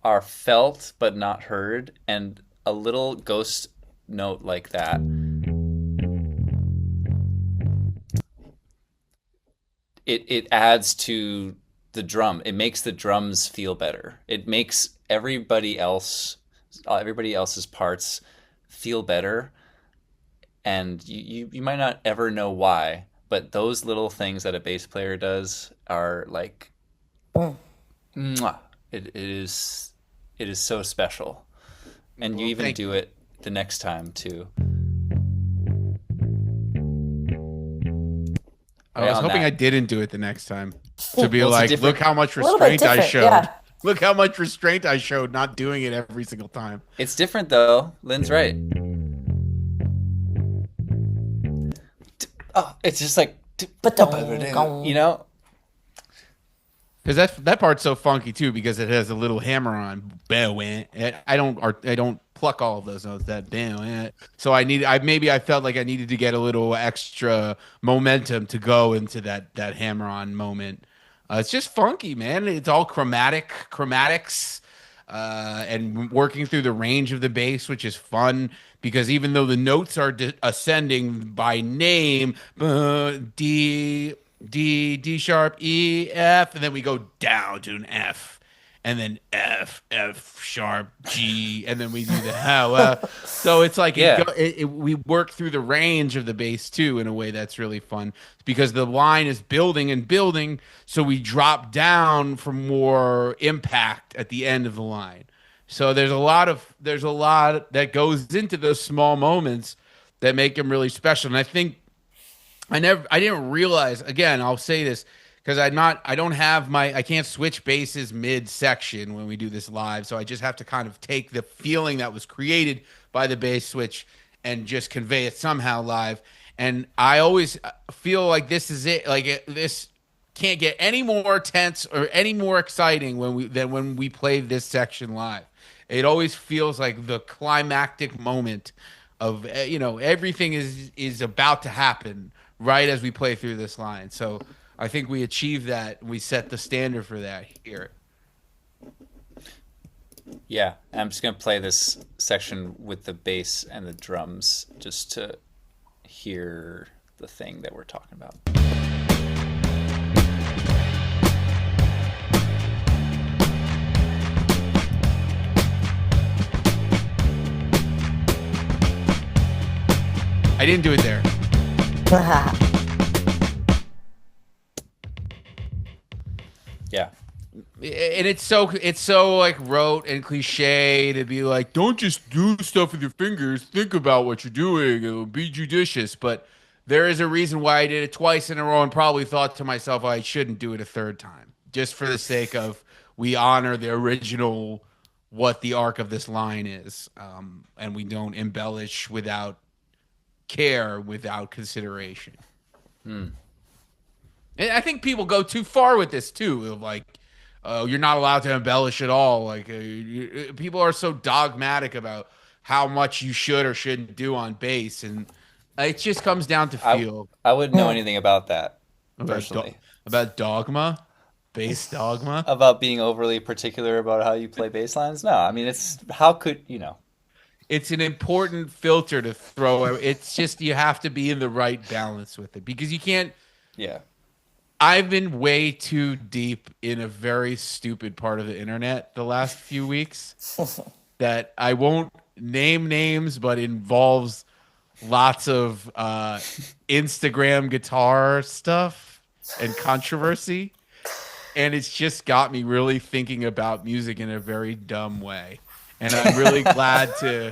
are felt but not heard, and a little ghost note like that. It adds to the drum. It makes the drums feel better. It makes everybody else's parts feel better, and you might not ever know why, but those little things that a bass player does are like, mwah. It is so special, and you even do it the next time too. I was hoping I didn't do it the next time to be Well, like, look how much restraint I showed. Yeah. Look how much restraint I showed not doing it every single time. It's different though. Lynn's right. Oh, it's just like, you know? Because that part's so funky too, because it has a little hammer on. I don't pluck all of those notes. So I felt like I needed to get a little extra momentum to go into that hammer on moment. It's just funky, man. It's all chromatics, and working through the range of the bass, which is fun because even though the notes are ascending by name, D sharp, E, F, and then we go down to an F, and then F sharp, G, and then we do the so it's like we work through the range of the bass too in a way that's really fun because the line is building and building, so we drop down for more impact at the end of the line. So there's a lot that goes into those small moments that make them really special, and I think I didn't realize, again, I'll say this because I can't switch basses mid-section when we do this live, so I just have to kind of take the feeling that was created by the bass switch and just convey it somehow live. And I always feel like this is it, this can't get any more tense or any more exciting than when we play this section live. It always feels like the climactic moment of, everything is about to happen right as we play through this line. So I think we achieved that. We set the standard for that here. Yeah, I'm just gonna play this section with the bass and the drums just to hear the thing that we're talking about. I didn't do it there. Yeah. And it's so like rote and cliche to be like, don't just do stuff with your fingers. Think about what you're doing and be judicious. But there is a reason why I did it twice in a row and probably thought to myself I shouldn't do it a third time, just for the sake of we honor the original, what the arc of this line is, and we don't embellish without care, without consideration. And I think people go too far with this too, of like, you're not allowed to embellish at all. Like people are so dogmatic about how much you should or shouldn't do on bass, and it just comes down to feel. I wouldn't know anything about that personally. About dogma, bass dogma. About being overly particular about how you play bass lines? No, I mean it's how could you know? It's an important filter to throw. It's just you have to be in the right balance with it because you can't. Yeah. I've been way too deep in a very stupid part of the internet the last few weeks that I won't name names, but involves lots of Instagram guitar stuff and controversy. And it's just got me really thinking about music in a very dumb way. And I'm really glad to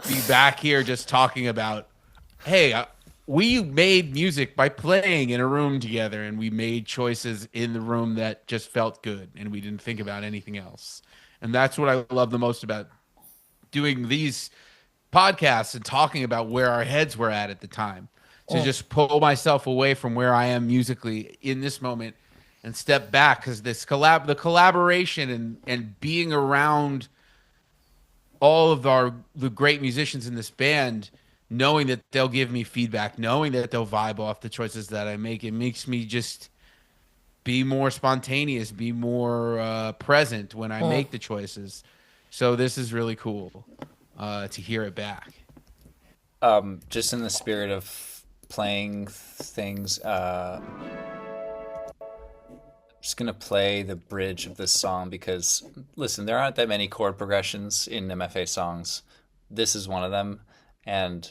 be back here just talking about, hey, we made music by playing in a room together, and we made choices in the room that just felt good, and we didn't think about anything else. And that's what I love the most about doing these podcasts and talking about where our heads were at the time. To just pull myself away from where I am musically in this moment and step back, because the collaboration and being around all of the great musicians in this band, knowing that they'll give me feedback, knowing that they'll vibe off the choices that I make, it makes me just be more spontaneous, be more present when I make the choices. So this is really cool to hear it back. Just in the spirit of playing things, I'm just going to play the bridge of this song because, listen, there aren't that many chord progressions in MFA songs. This is one of them. And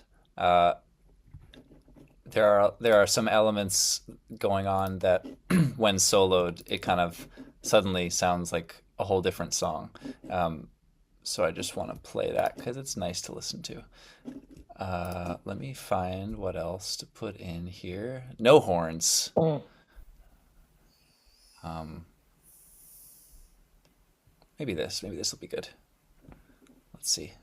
there are some elements going on that when soloed, it kind of suddenly sounds like a whole different song. So I just want to play that because it's nice to listen to. Let me find what else to put in here. No horns. Maybe this will be good. Let's see.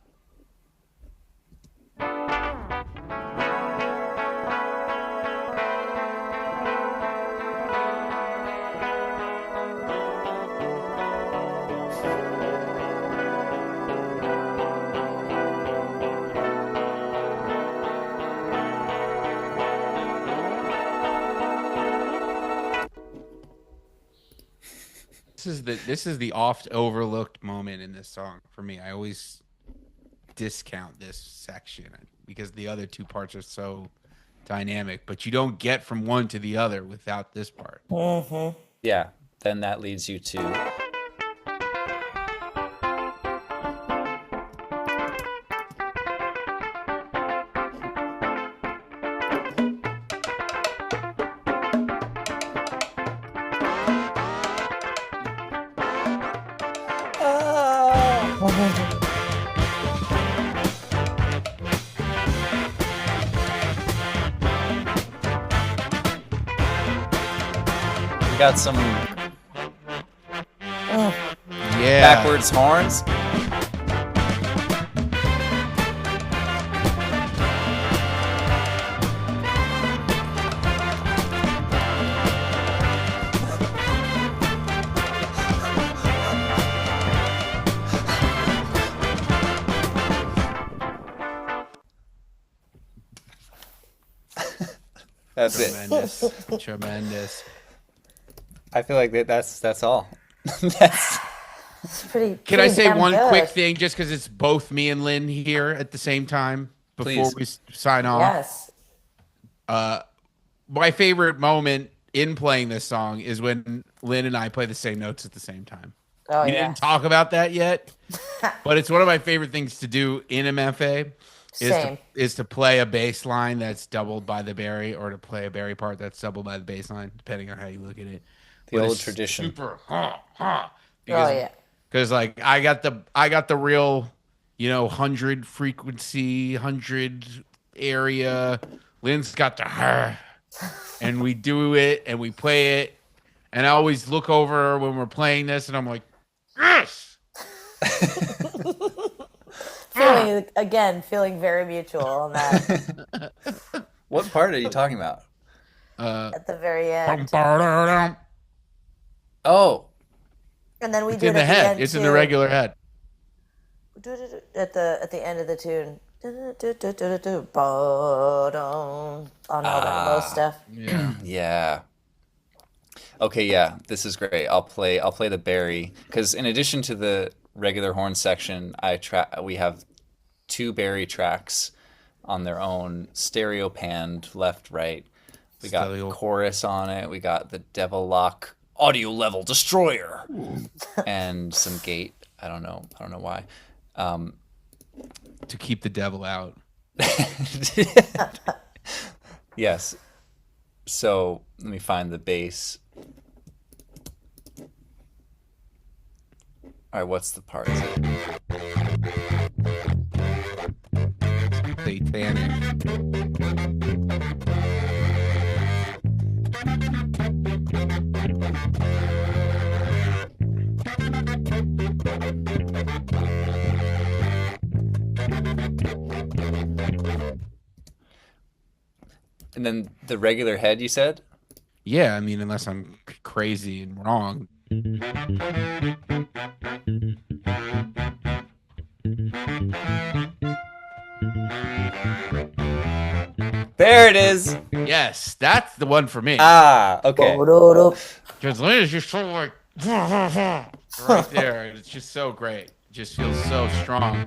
This is the oft overlooked moment in this song for me. I always discount this section because the other two parts are so dynamic, but you don't get from one to the other without this part. Yeah, then that leads you to got some backwards horns. That's Tremendous. it. Tremendous. I feel like that's all. That's It's pretty. Can I pretty say damn one good. quick thing, just because it's both me and Lynn here at the same time before please. we sign off? Yes. My favorite moment in playing this song is when Lynn and I play the same notes at the same time. Oh We yeah. didn't talk about that yet, but it's one of my favorite things to do in MFA Same. is to play a bass line that's doubled by the bari, or to play a bari part that's doubled by the bass line, depending on how you look at it. The But old it's tradition. super Oh because yeah. like I got the real 100 frequency, 100 area. Lynn's got the and we do it and we play it, and I always look over when we're playing this and I'm like, yes. Feeling very mutual on that What part are you talking about? at the very end. Oh, And then we It's do in it the at the head. end It's too. in the regular head. At the end of the tune. On all that low stuff. Yeah. yeah. Okay, yeah, this is great. I'll play the bari because in addition to the regular horn section, we have two bari tracks on their own, stereo panned left, right. We got Stereo. chorus on it. We got the Devil Lock audio level destroyer and some gate. I don't know why. To keep the devil out. Yes. So let me find the bass. All right, what's the part? Is it? Satanic. And then the regular head, you said? Yeah, I mean, unless I'm crazy and wrong. There it is. Yes, that's the one for me. Ah, okay. Because Lynn is just so like right there. It's just so great. It just feels so strong.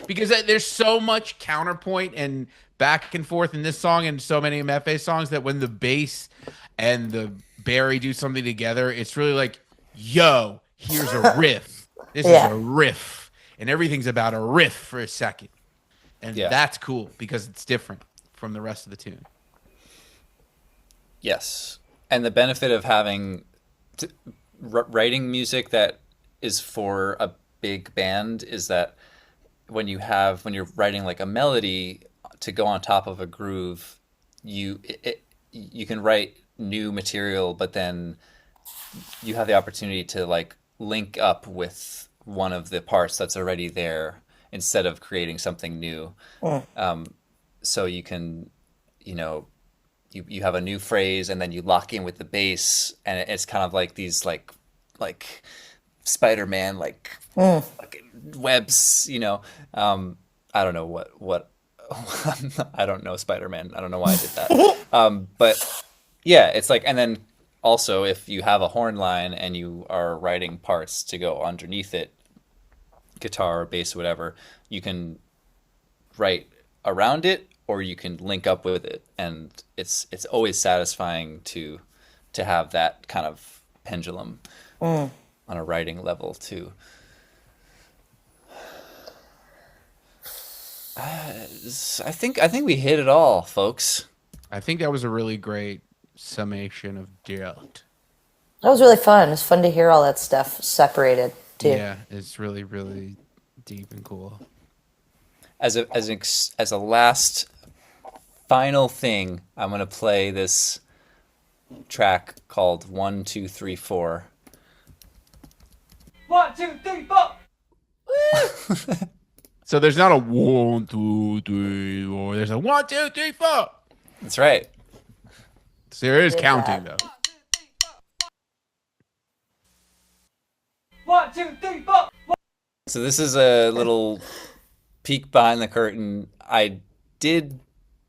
Because there's so much counterpoint and back and forth in this song and so many MFA songs that when the bass and the bari do something together, it's really like, yo, here's a riff. This is a riff. And everything's about a riff for a second. And that's cool because it's different from the rest of the tune. Yes. And the benefit of having writing music that is for a big band is that when you're writing like a melody to go on top of a groove, you can write new material, but then you have the opportunity to like link up with one of the parts that's already there instead of creating something new. So you can, you have a new phrase and then you lock in with the bass, and it's kind of like these like Spider-Man fucking webs. I don't know what I don't know Spider-Man. I don't know why I did that. But yeah, it's like, and then also if you have a horn line and you are writing parts to go underneath it, guitar or bass or whatever, you can write around it or you can link up with it, and it's always satisfying to have that kind of pendulum on a writing level too. I think we hit it all, folks. I think that was a really great summation of ELLIOT. That was really fun. It was fun to hear all that stuff separated too. Yeah, it's really, really deep and cool. As a last final thing, I'm gonna play this track called 1, 2, 3, 4. 1, 2, 3, 4. So there's not a 1, 2, 3, 4. There's a 1, 2, 3, 4. That's right. So there is Did counting that. though. 1, 2, 3, 4. So this is a little peek behind the curtain. I did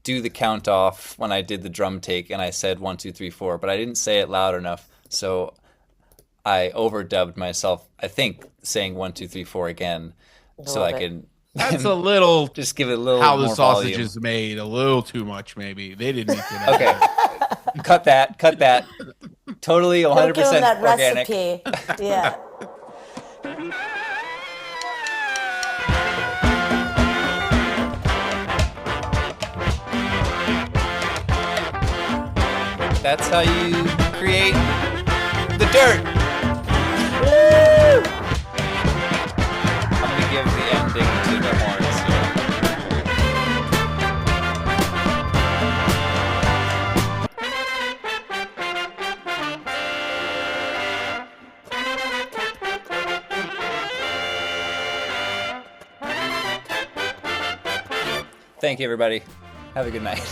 do the count off when I did the drum take, and I said 1, 2, 3, 4, but I didn't say it loud enough, so I overdubbed myself. I think saying 1, 2, 3, 4 again, so I could. That's a little Just give it a little how more the sausage volume. is made. A little too much, maybe. They didn't need to know. Okay, cut that. Totally, 100% Don't give him that organic. recipe. Yeah. That's how you create the dirt. Woo! I'm gonna give the ending to the horns here. Thank you, everybody. Have a good night.